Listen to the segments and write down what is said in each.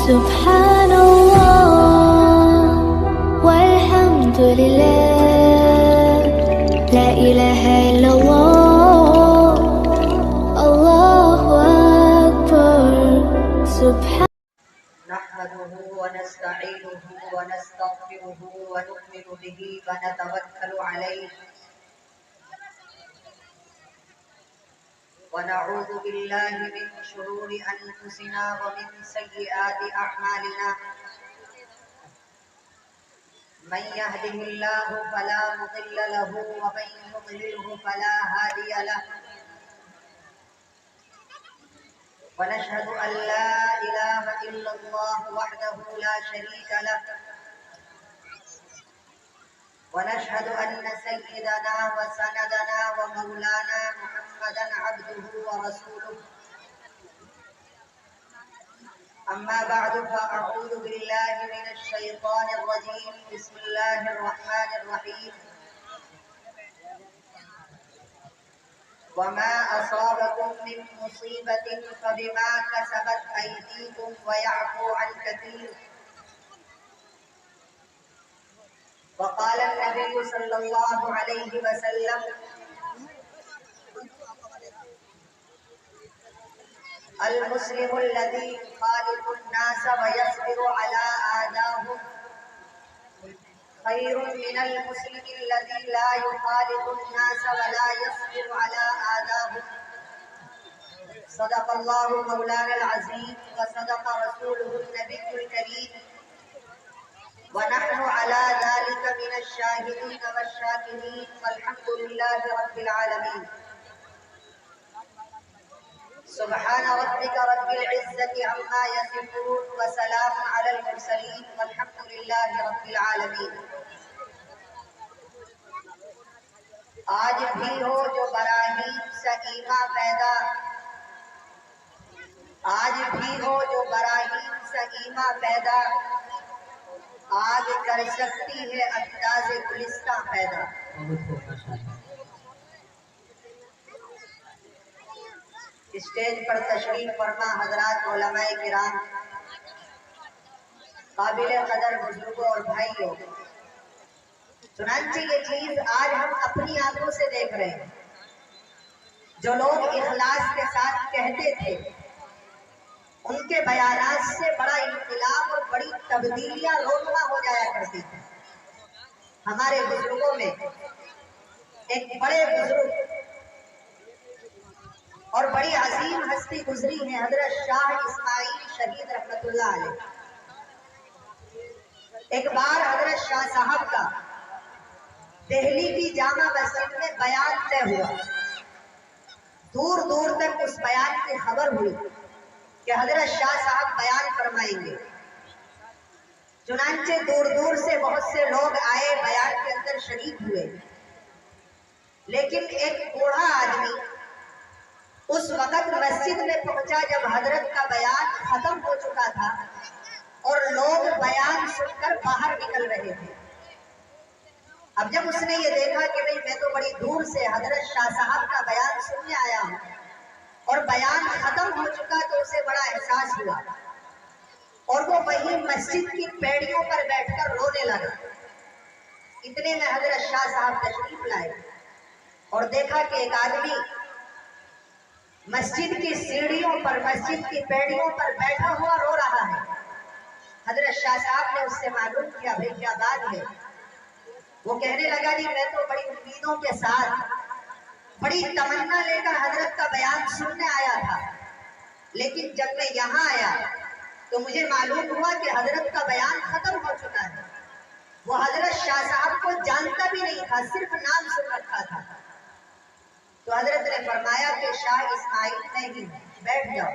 سبحان الله والحمد لله لا إله إلا الله الله أكبر سبحان نحمده ونستعينه ونستغفره ونؤمن به ونتوكل عليه ونعوذ بالله من شرور أنفسنا ومن سيئات أعمالنا من يهده الله فلا مضل له ومن يضلله فلا هادي له ونشهد أن لا إله إلا الله وحده لا شريك له ونشهد أن سيدنا وسندنا ومولانا محمدا عبده ورسوله أما بعد فأعوذ بالله من الشيطان الرجيم بسم الله الرحمن الرحيم وما أصابكم من مصيبة فبما كسبت أيديكم ويعفو عن كثير وقال النبي صلى الله عليه وسلم المسلم الذي يخالط الناس ويصبر على آذاهم خير من المسلم الذي لا يخالط الناس ولا يصبر على آذاهم صدق الله مولانا العظيم وصدق رسوله النبي الكريم ونحن على ذلك من الشاهدين والشاكرين والحمد لله رب العالمين سبحان ربك رب العزة عما يصفون وسلام على المرسلين والحمد لله رب العالمين آج بھی ہو جو براہیم سکیمہ پیدا آج بھی ہو جو براہیم سکیمہ پیدا آج کر سکتی ہے انداز گلستہ پیدا اسٹیج پر تشریف فرما حضرات علماء کرام قابل قدر بزرگوں اور بھائیوں چنانچہ یہ چیز آج ہم اپنی آنکھوں سے دیکھ رہے ہیں جو لوگ اخلاص کے ساتھ کہتے تھے ان کے بیانات سے بڑا انقلاب اور بڑی تبدیلیاں رونما ہو جایا کرتی تھی ہمارے بزرگوں میں ایک بڑے بزرگ اور بڑی عظیم ہستی گزری ہے حضرت شاہ اسماعیل شہید رحمت اللہ علیہ ایک بار حضرت شاہ صاحب کا دہلی کی جامع مسجد میں بیان طے ہوا دور دور تک اس بیان کی خبر ہوئی کہ حضرت شاہ صاحب بیان فرمائیں گے چنانچہ دور دور سے بہت سے لوگ آئے بیان کے اندر شریک ہوئے لیکن ایک بوڑھا آدمی اس وقت مسجد میں پہنچا جب حضرت کا بیان ختم ہو چکا تھا اور لوگ بیان سن کر باہر نکل رہے تھے اب جب اس نے یہ دیکھا کہ نہیں میں تو بڑی دور سے حضرت شاہ صاحب کا بیان سننے آیا ہوں اور بیان ختم ہو چکا تو اسے بڑا احساس ہوا اور وہ وہیں مسجد کی پیڑیوں پر بیٹھ کر رونے لگا اتنے میں حضرت شاہ صاحب تشریف لائے اور دیکھا کہ ایک آدمی مسجد کی سیڑھیوں پر مسجد کی پیڑیوں پر بیٹھا ہوا رو رہا ہے حضرت شاہ صاحب نے اس سے معلوم کیا بھائی کیا بات ہے وہ کہنے لگا جی میں تو بڑی امیدوں کے ساتھ بڑی تمنا لے کر حضرت کا بیان سننے آیا تھا لیکن جب میں یہاں آیا تو مجھے معلوم ہوا کہ حضرت کا بیان ختم ہو چکا ہے وہ حضرت شاہ صاحب کو جانتا بھی نہیں تھا صرف نام سن رکھا تھا تو حضرت نے فرمایا کہ شاہ اسماعیل نہیں بیٹھ جاؤ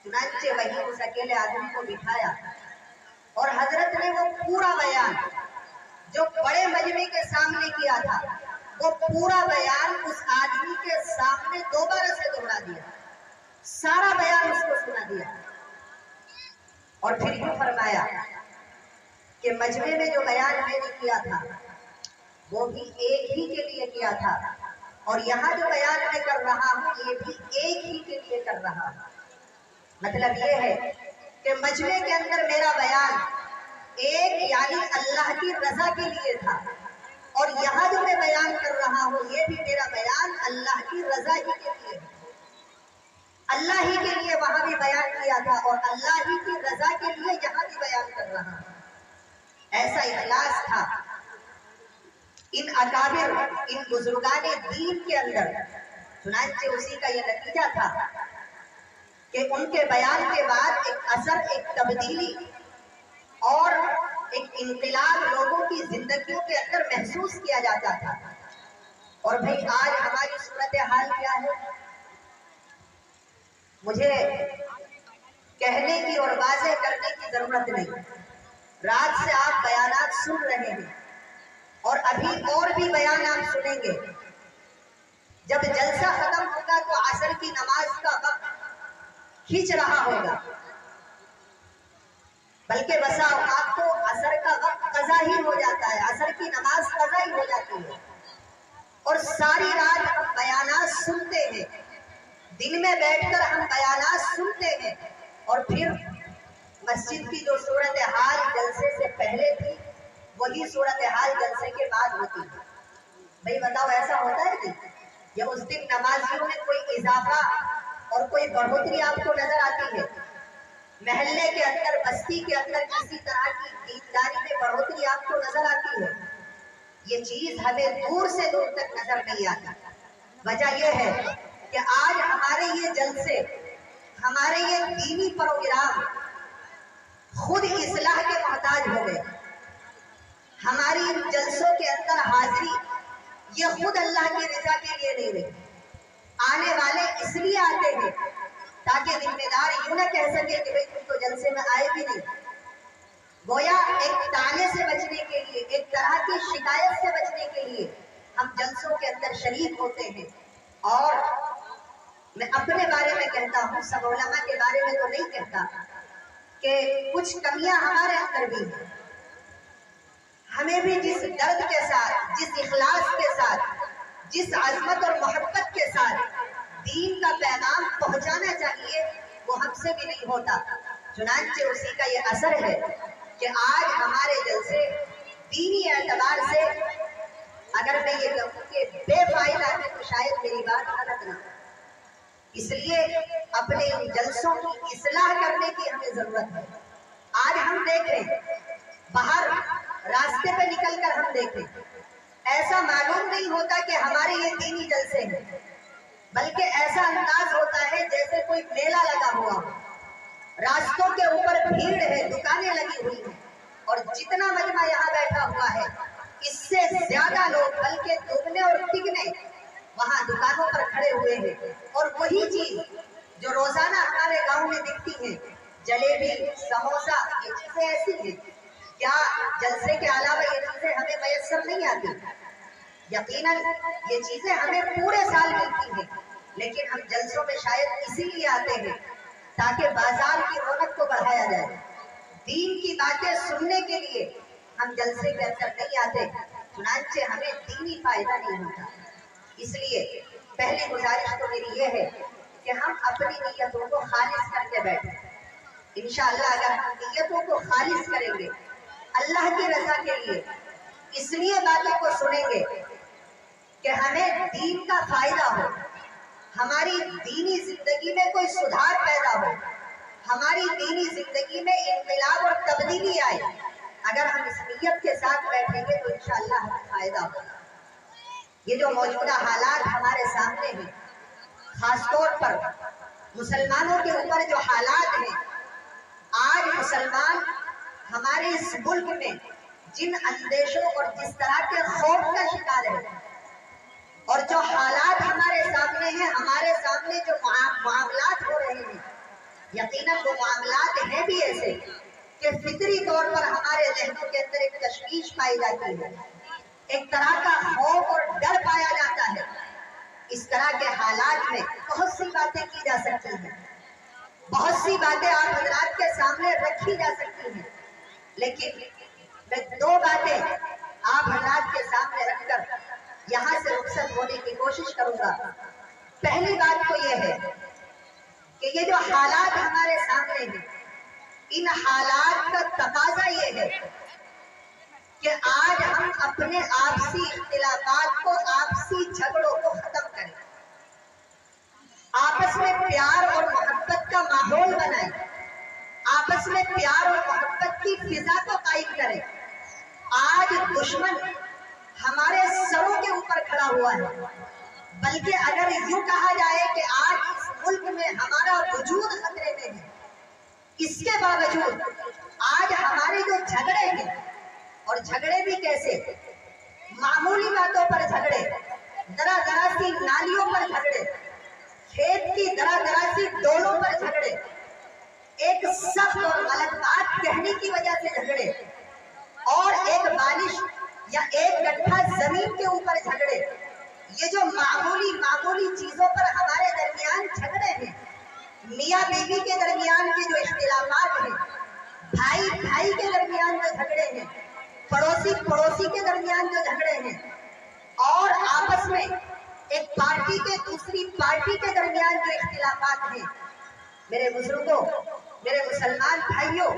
چنانچہ وہیں اس اکیلے آدمی کو بٹھایا اور حضرت نے وہ پورا بیان جو بڑے مجمع کے سامنے کیا تھا وہ پورا بیان اس آدمی کے سامنے دوبارہ سے دوہرا دیا سارا بیان اس کو سنا دیا اور پھر یوں فرمایا کہ مجمع میں جو بیان میں نے کیا تھا وہ بھی ایک ہی کے لیے کیا تھا اور یہاں جو بیان میں کر رہا ہوں یہ بھی ایک ہی کے لیے کر رہا ہوں مطلب یہ ہے کہ مجمع کے اندر میرا بیان ایک یعنی اللہ کی رضا کے لیے تھا، اور یہاں جو میں بیان کر رہا ہوں یہ بھی میرا بیان اللہ کی رضا ہی کے لیے ہے۔ اللہ ہی کے لیے وہاں بھی بیان کیا تھا اور اللہ ہی کی رضا کے لیے یہاں بھی بیان کر رہا ہوں۔ ایسا اخلاص تھا ان اکابر، ان بزرگان دین کے اندر۔ چنانچہ اسی کا یہ نتیجہ تھا کہ ان کے بیان کے بعد ایک اثر، ایک تبدیلی اور ایک انقلاب لوگوں کی زندگیوں کے اندر محسوس کیا جاتا تھا۔ اور بھئی آج ہماری صورتحال کیا ہے؟ مجھے کہنے کی اور واضح کرنے کی ضرورت نہیں۔ رات سے آپ بیانات سن رہے ہیں اور ابھی اور بھی بیان آپ سنیں گے۔ جب جلسہ ختم ہوگا تو عصر کی نماز کا وقت کھینچ رہا ہوگا، بلکہ بسا اوقات تو عصر کا وقت قضا ہی ہو جاتا ہے، عصر کی نماز قضا ہی ہو جاتی ہے، اور ساری رات ہم بیانات سنتے ہیں، دن میں بیٹھ کر ہم بیانات سنتے ہیں، اور پھر مسجد کی جو صورتحال جلسے سے پہلے تھی وہی صورتحال جلسے کے بعد ہوتی ہے۔ بھئی بتاؤ ایسا ہوتا ہے نہیں؟ یا اس دن نمازیوں میں کوئی اضافہ اور کوئی بڑھوتری آپ کو نظر آتی ہے؟ محلے کے اندر، بستی کے اندر کسی طرح کی دینداری میں بڑھوتری آپ کو نظر آتی ہے؟ یہ چیز ہمیں دور سے دور تک نظر نہیں آتی۔ وجہ یہ ہے کہ آج ہمارے یہ جلسے، ہمارے یہ دینی پروگرام خود اصلاح کے محتاج ہو گئے۔ ہماری ان جلسوں کے اندر حاضری یہ خود اللہ کی رضا کے لیے نہیں رہی۔ آنے والے اس لیے آتے ہیں تاکہ ذمہ دار یوں نہ کہہ سکے کہ بھئی تم تو جلسے میں آئے بھی نہیں۔ گویا ایک طعنے سے بچنے کے لیے، ایک طرح کی شکایت سے بچنے کے لیے ہم جلسوں کے اندر شریک ہوتے ہیں۔ اور میں اپنے بارے میں کہتا ہوں، سب علماء کے بارے میں تو نہیں کہتا، کہ کچھ کمیاں ہمارے اندر بھی ہیں۔ ہمیں بھی جس درد کے ساتھ، جس اخلاص کے ساتھ، جس عظمت اور محبت کے ساتھ دین کا پیغام پہنچانا چاہیے وہ ہم سے بھی نہیں ہوتا۔ چنانچہ اسی کا یہ اثر ہے کہ آج ہمارے جلسے دینی اعتبار سے، اگر میں یہ کہوں کہ بے فائدہ ہے تو شاید میری بات غلط نہ ہو۔ اس لیے اپنے ان جلسوں کی اصلاح کرنے کی ہمیں ضرورت ہے۔ آج ہم دیکھیں، باہر راستے پہ نکل کر ہم دیکھیں، ایسا معلوم نہیں ہوتا کہ ہمارے یہ دینی جلسے ہیں، بلکہ ایسا انداز ہوتا ہے جیسے کوئی میلہ لگا ہوا ہو۔ راستوں کے اوپر بھیڑ ہے، دکانیں لگی ہوئی ہیں، اور جتنا مجمع یہاں بیٹھا ہوا ہے اس سے زیادہ لوگ، بلکہ دگنے اور تگنے وہاں دکانوں پر کھڑے ہوئے ہیں، اور وہی چیز جو روزانہ ہمارے گاؤں میں دکھتی ہے، جلیبی، سموسا، یہ چیزیں ایسی ہیں۔ کیا جلسے کے علاوہ یہ چیزیں ہمیں میسر نہیں آتی؟ یقیناً یہ چیزیں ہمیں پورے سال ملتی ہیں، لیکن ہم جلسوں میں شاید اسی لیے آتے ہیں تاکہ بازار کی رونق کو بڑھایا جائے۔ دین کی باتیں سننے کے لیے ہم جلسے کے اندر نہیں آتے، چنانچہ ہمیں دینی فائدہ نہیں ہوتا۔ اس لیے پہلی گزارش تو میری یہ ہے کہ ہم اپنی نیتوں کو خالص کر کے بیٹھیں۔ انشاءاللہ اگر ہم نیتوں کو خالص کریں گے اللہ کی رضا کے لیے، اس لیے باتوں کو سنیں گے کہ ہمیں دین کا فائدہ ہو، ہماری دینی زندگی میں کوئی سدھار پیدا ہو، ہماری دینی زندگی میں انقلاب اور تبدیلی آئے، اگر ہم اس نیت کے ساتھ بیٹھیں گے تو انشاءاللہ ہمیں فائدہ ہوگا۔ یہ جو موجودہ حالات ہمارے سامنے ہیں، خاص طور پر مسلمانوں کے اوپر جو حالات ہیں، آج مسلمان ہمارے اس ملک میں جن اندیشوں اور جس طرح کے خوف کا شکار ہے، اور جو حالات ہمارے سامنے ہیں، ہمارے سامنے جو معاملات ہو رہے ہیں، یقیناً وہ معاملات ہیں بھی ایسے کہ فطری طور پر ہمارے ذہنوں کے اندر ایک تشویش پائی جاتی ہے، ایک طرح کا خوف اور ڈر پایا جاتا ہے۔ اس طرح کے حالات میں بہت سی باتیں کی جا سکتی ہیں، بہت سی باتیں آپ حضرات کے سامنے رکھی جا سکتی ہیں، لیکن میں دو باتیں آپ حضرات کے سامنے رکھ کر یہاں سے رخصت ہونے کی کوشش کروں گا۔ پہلی بات تو یہ ہے کہ یہ جو حالات ہمارے سامنے ہیں، ان حالات کا تقاضا یہ ہے کہ آج ہم اپنے آپسی اختلافات کو، آپسی جھگڑوں کو ختم کریں، آپس میں پیار اور محبت کا ماحول بنائیں، آپس میں پیار اور محبت کی فضا کو قائم کریں۔ آج دشمن ہمارے سروں کے اوپر کھڑا ہوا ہے، بلکہ اگر یوں کہا جائے کہ آج اس ملک میں ہمارا وجود خطرے میں ہے، اس کے باوجود آج ہمارے جو جھگڑے ہیں، اور جھگڑے بھی کیسے، معمولی باتوں پر جھگڑے، ذرا ذرا سی نالیوں پر جھگڑے، کھیت کی ذرا ذرا سی ڈولوں پر جھگڑے، ایک سخت اور غلط بات کہنے کی وجہ سے جھگڑے، اور ایک بالش یا ایک گٹھا زمین کے اوپر جھگڑے، یہ جو معمولی چیزوں پر ہمارے درمیان جھگڑے ہیں، میاں بیوی کے درمیان کے جو اختلافات ہیں، بھائی کے درمیان جو جھگڑے ہیں، پڑوسی کے درمیان جو جھگڑے ہیں، اور آپس میں ایک پارٹی کے دوسری پارٹی کے درمیان جو اختلافات ہیں، میرے بزرگوں، میرے مسلمان بھائیوں،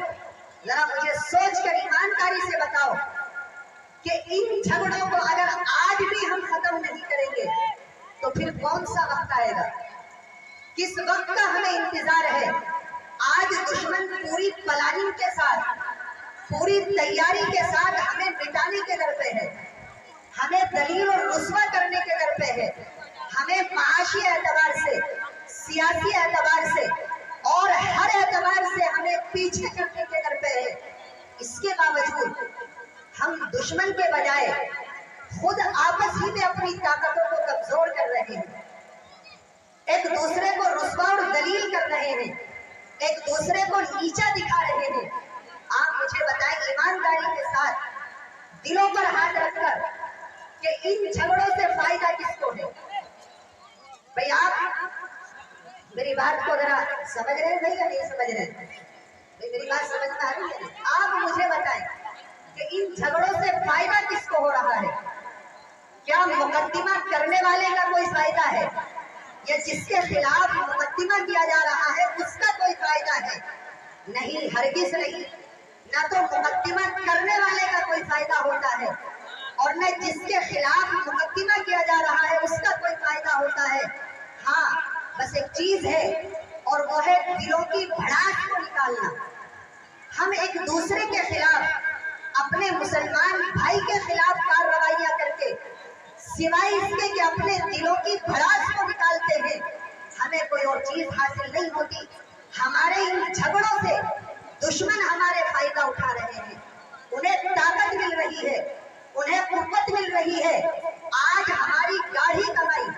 ذرا مجھے سوچ کر ایمانداری سے بتاؤ کہ ان جھگڑوں کو اگر آج بھی ہم ختم نہیں کریں گے تو پھر کون سا وقت آئے گا؟ کس وقت کا ہمیں انتظار ہے؟ آج دشمن پوری پلاننگ کے ساتھ، پوری تیاری کے ساتھ ہمیں مٹانے کے در پہ ہے، ہمیں دلیل اور رسوا کرنے کے در پہ ہے، ہمیں معاشی اعتبار سے، سیاسی اعتبار سے اور ہر اعتبار سے ہمیں پیچھے کرنے کے در پہ ہے۔ اس کے باوجود ہم دشمن کے بجائے خود آپس ہی میں اپنی طاقتوں کو کمزور کر رہے ہیں، ایک دوسرے کو رسوا اور ذلیل کر رہے ہیں، ایک دوسرے کو نیچا دکھا رہے ہیں۔ آپ مجھے بتائیں ایمانداری کے ساتھ، دلوں پر ہاتھ رکھ کر، کہ ان جھگڑوں سے فائدہ کس کو ہے؟ بھئی آپ میری بات کو ذرا سمجھ رہے ہیں یا نہیں سمجھ رہے ہیں؟ میری بات سمجھ میں آ رہی ہے؟ آپ مجھے بتائیں کہ ان جھگڑوں سے فائدہ کس کو ہو رہا ہے؟ کیا مقدمہ کرنے والے کا کوئی فائدہ ہے، یا جس کے خلاف مقدمہ کیا جا رہا ہے اس کا کوئی فائدہ ہے؟ نہیں، ہرگز نہیں۔ نہ تو مقدمہ کرنے والے کا کوئی فائدہ ہوتا ہے، اور نہ جس کے خلاف مقدمہ کیا جا رہا ہے اس کا کوئی فائدہ ہوتا ہے۔ ہاں، بس ایک چیز ہے، اور وہ ہے دلوں کی بھڑاس کو نکالنا۔ ہم ایک دوسرے کے خلاف، اپنے مسلمان بھائی کے خلاف کارروائیاں کر کے، سوائے اس کے کہ اپنے دلوں کی بھڑاس کو نکالتے ہیں، ہمیں کوئی اور چیز حاصل نہیں ہوتی۔ ہمارے ان جھگڑوں سے دشمن ہمارے فائدہ اٹھا رہے ہیں، انہیں طاقت مل رہی ہے، انہیں قوت مل رہی ہے۔ آج ہماری گاڑھی کمائی،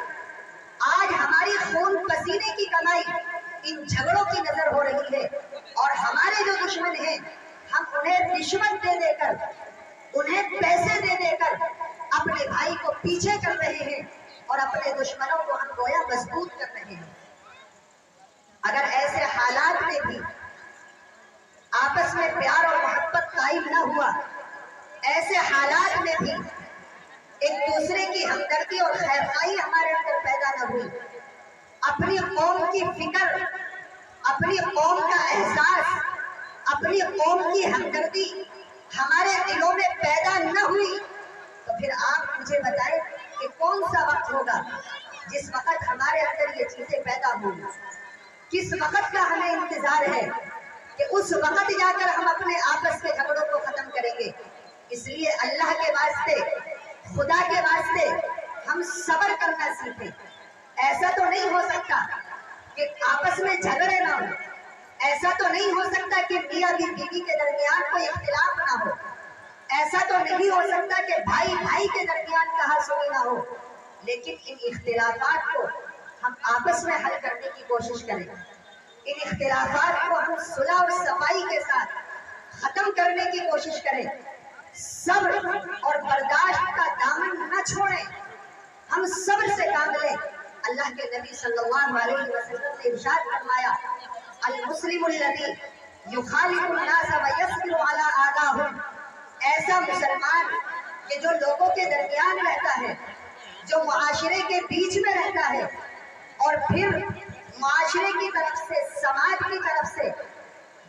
آج ہماری خون پسینے کی کمائی ان جھگڑوں کی نظر ہو رہی ہے، اور ہمارے جو دشمن ہیں، ہم انہیں رشوت دے دے کر، انہیں پیسے دے دے کر اپنے بھائی کو پیچھے کر رہے ہیں، اور اپنے دشمنوں کو ہم گویا مضبوط کر رہے ہیں۔ اگر ایسے حالات میں بھی آپس میں پیار اور محبت قائم نہ ہوا، ایسے حالات میں بھی ایک دوسرے کی ہمدردی اور خیرخواہی ہمارے اندر پیدا نہ ہوئی، اپنی قوم کی فکر، اپنی قوم کا احساس، اپنی قوم کی ہمدردی ہمارے دلوں میں پیدا نہ ہوئی، تو پھر آپ مجھے بتائیں کہ کون سا وقت ہوگا جس وقت ہمارے اندر یہ چیزیں پیدا ہوں گی؟ کس وقت کا ہمیں انتظار ہے کہ اس وقت جا کر ہم اپنے آپس کے جھگڑوں کو ختم کریں گے؟ اس لیے اللہ کے واسطے، خدا کے واسطے ہم صبر کرنا سیکھیں۔ ایسا تو نہیں ہو سکتا کہ آپس میں جھگڑے نہ ہو، ایسا تو نہیں ہو سکتا کہ میاں بیوی کے درمیان کوئی اختلاف نہ ہو، ایسا تو نہیں ہو سکتا کہ بھائی کے درمیان کہا سنی نہ ہو، لیکن ان اختلافات کو ہم آپس میں حل کرنے کی کوشش کریں، ان اختلافات کو ہم صلح اور صفائی کے ساتھ ختم کرنے کی کوشش کریں، صبر اور برداشت کا دامن نہ چھوڑیں، ہم صبر سے کام لیں۔ اللہ کے نبی صلی اللہ علیہ وسلم نے ارشاد فرمایا، المسلم الذی یخالط الناس ویصبر علی آذاہم، ایسا مسلمان کہ جو لوگوں کے درمیان رہتا ہے، جو معاشرے کے بیچ میں رہتا ہے، اور پھر معاشرے کی طرف سے، سماج کی طرف سے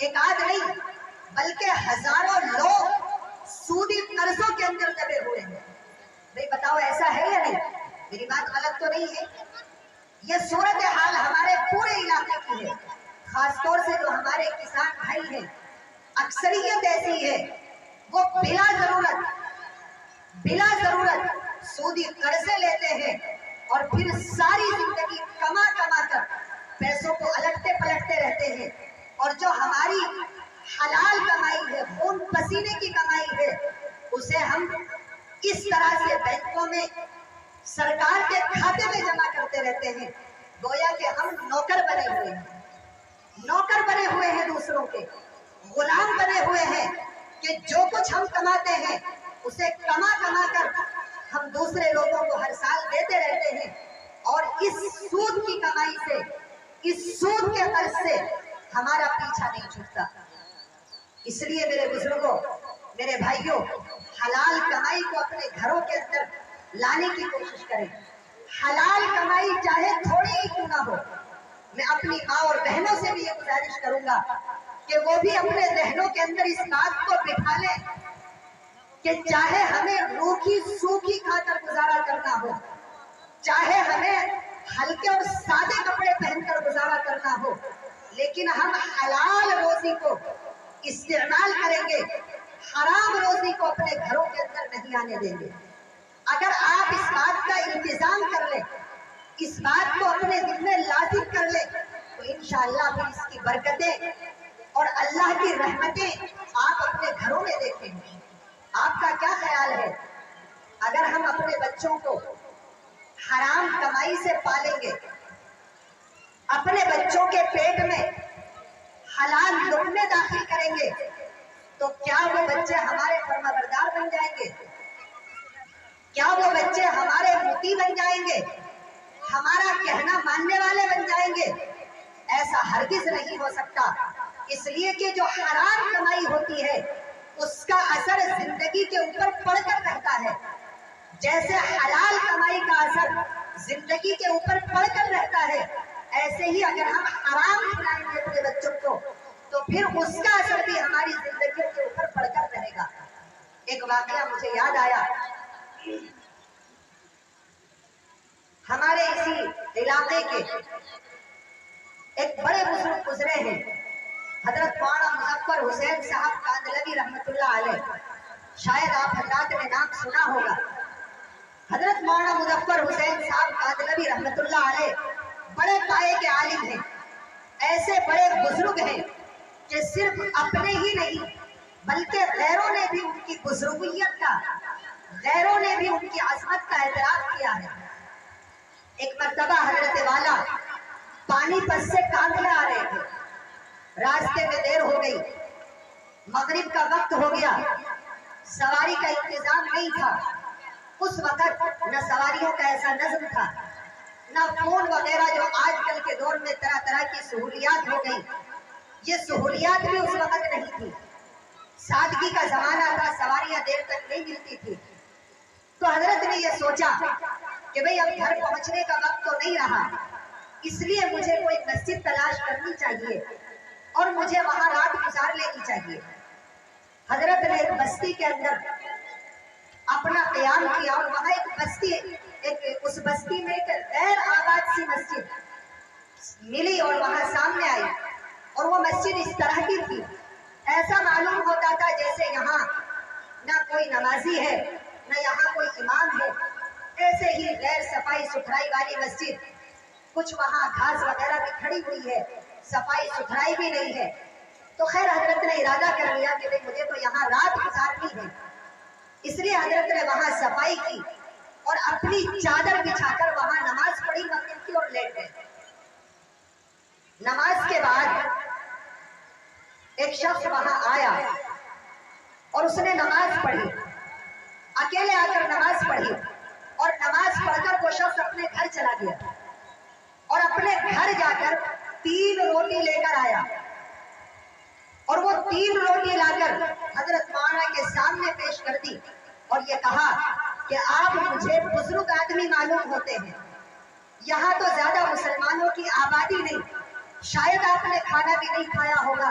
ایک آدھ نہیں بلکہ ہزاروں لوگ سودی قرضوں کے اندر دبے ہوئے ہیں. بھئی بتاؤ ایسا ہے یا نہیں؟ میری بات غلط تو نہیں ہے؟ یہ صورتحال ہمارے پورے علاقے کی ہے، خاص طور سے جو ہمارے کسان بھائی ہیں، اکثریت ایسی ہے وہ بلا ضرورت سودی قرضے لیتے ہیں اور پھر ساری زندگی کما کر پیسوں کو الٹتے پلٹتے رہتے ہیں، اور جو ہماری حلال کمائی ہے، خون پسینے کی کمائی ہے، اسے ہم اس طرح سے بینکوں میں سرکار کے کھاتے میں جمع کرتے رہتے ہیں، گویا کہ ہم نوکر بنے ہوئے ہیں دوسروں کے، غلام بنے ہوئے ہیں کہ جو کچھ ہم کماتے ہیں اسے کما کر ہم دوسرے لوگوں کو ہر سال دیتے رہتے ہیں، اور اس سود کی کمائی سے، اس سود کے قرض سے ہمارا پیچھا نہیں چھوٹتا. اس لیے میرے بزرگوں، میرے بھائیوں، حلال کمائی کو اپنے گھروں کے اندر لانے کی کوشش کریں. حلال کمائی چاہے تھوڑی ہی کیوں نہ ہو. میں اپنی ماں اور بہنوں سے بھی یہ گزارش کروں گا کہ وہ بھی اپنے ذہنوں کے اندر اس بات کو بٹھا لیں کہ چاہے ہمیں روکھی سوکھی کھا کر گزارا کرنا ہو، چاہے ہمیں ہلکے اور سادے کپڑے پہن کر گزارا کرنا ہو، لیکن ہم حلال روزی کو استعمال کریں گے، حرام روزی کو اپنے گھروں کے اندر نہیں آنے دیں گے. اگر آپ اس بات کا انتظام کر لیں، اس بات کو اپنے دل میں لازم کر لیں، تو انشاءاللہ پھر اس کی برکتیں اور اللہ کی رحمتیں آپ اپنے گھروں میں دیکھیں گے. آپ کا کیا خیال ہے اگر ہم اپنے بچوں کو حرام کمائی سے پالیں گے، اپنے بچوں کے پیٹ میں حلال لقمے داخل کریں گے، تو کیا وہ بچے ہمارے فرمانبردار بن جائیں گے؟ کیا وہ بچے ہمارے مطیع بن جائیں گے؟ ہمارا کہنا ماننے والے بن جائیں گے؟ ایسا ہرگز نہیں ہو سکتا. اس لیے کہ جو حرام کمائی ہوتی ہے اس کا اثر زندگی کے اوپر پڑ کر رہتا ہے، جیسے حلال کمائی کا اثر زندگی کے اوپر پڑ کر رہتا ہے، ایسے ہی اگر ہم حرام کھلائیں گے اپنے بچوں کو تو پھر اس کا اثر بھی ہماری زندگیوں کے اوپر پڑ کر رہے گا. ایک واقعہ مجھے یاد آیا، ہمارے اسی علاقے کے ایک بڑے بزرگ گزرے ہیں، حضرت مولانا مظفر حسین صاحب کاندھلوی رحمت اللہ علیہ. شاید آپ حضرات نے نام سنا ہوگا. حضرت مولانا مظفر حسین صاحب کاندھلوی رحمت اللہ علیہ بڑے پائے کے عالم ہیں، ایسے بڑے بزرگ ہیں کہ صرف اپنے ہی نہیں بلکہ غیروں نے بھی ان کی بزرگیت کا، غیروں نے بھی ان کی عظمت کا اعتراف کیا ہے. ایک مرتبہ حضرت والا پانی پت سے کاندھلا آ رہے تھے، راستے میں دیر ہو گئی، مغرب کا وقت ہو گیا، سواری کا انتظام نہیں تھا. اس وقت نہ سواریوں کا ایسا نظم تھا، نہ فون وغیرہ جو آج کل کے دور میں طرح طرح کی سہولیات ہو گئی، یہ سہولیات بھی اس وقت نہیں تھی. سادگی کا زمانہ تھا، سواریاں دیر تک نہیں ملتی تھی. تو حضرت نے یہ سوچا کہ بھئی اب گھر پہنچنے کا وقت تو نہیں رہا، اس لیے مجھے کوئی مسجد تلاش کرنی چاہیے اور مجھے وہاں رات گزار لینی چاہیے. حضرت نے ایک بستی کے اندر اپنا قیام کیا اور وہاں اس بستی میں ایک غیر آباد سی مسجد ملی اور وہاں سامنے آئی، اور وہ مسجد اس طرح کی تھی، ایسا معلوم ہوتا تھا جیسے یہاں نہ کوئی نمازی ہے نہ یہاں کوئی امام ہے، ایسے ہی غیر صفائی ستھرائی والی مسجد. کچھ وہاں گھاس وغیرہ بھی کھڑی ہوئی ہے، صفائی ستھرائی بھی نہیں ہے. تو خیر حضرت نے ارادہ کر لیا کہ مجھے تو یہاں رات گزارنی ہے، اس لیے حضرت نے وہاں صفائی کی اور اپنی چادر بچھا کر وہاں نماز پڑھی مغرب کی اور لیٹ گئے. نماز کے بعد ایک شخص وہاں آیا اور اس نے نماز پڑھی، اکیلے آ کر نماز پڑھی، اور نماز پڑھ کر وہ شخص اپنے گھر چلا گیا اور اپنے گھر جا کر 3 روٹی لے کر آیا، اور وہ 3 روٹی لا کر حضرت مولانا کے سامنے پیش کر دی اور یہ کہا کہ آپ مجھے بزرگ آدمی معلوم ہوتے ہیں، یہاں تو زیادہ مسلمانوں کی آبادی نہیں، شاید آپ نے کھانا بھی نہیں کھایا ہوگا،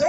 2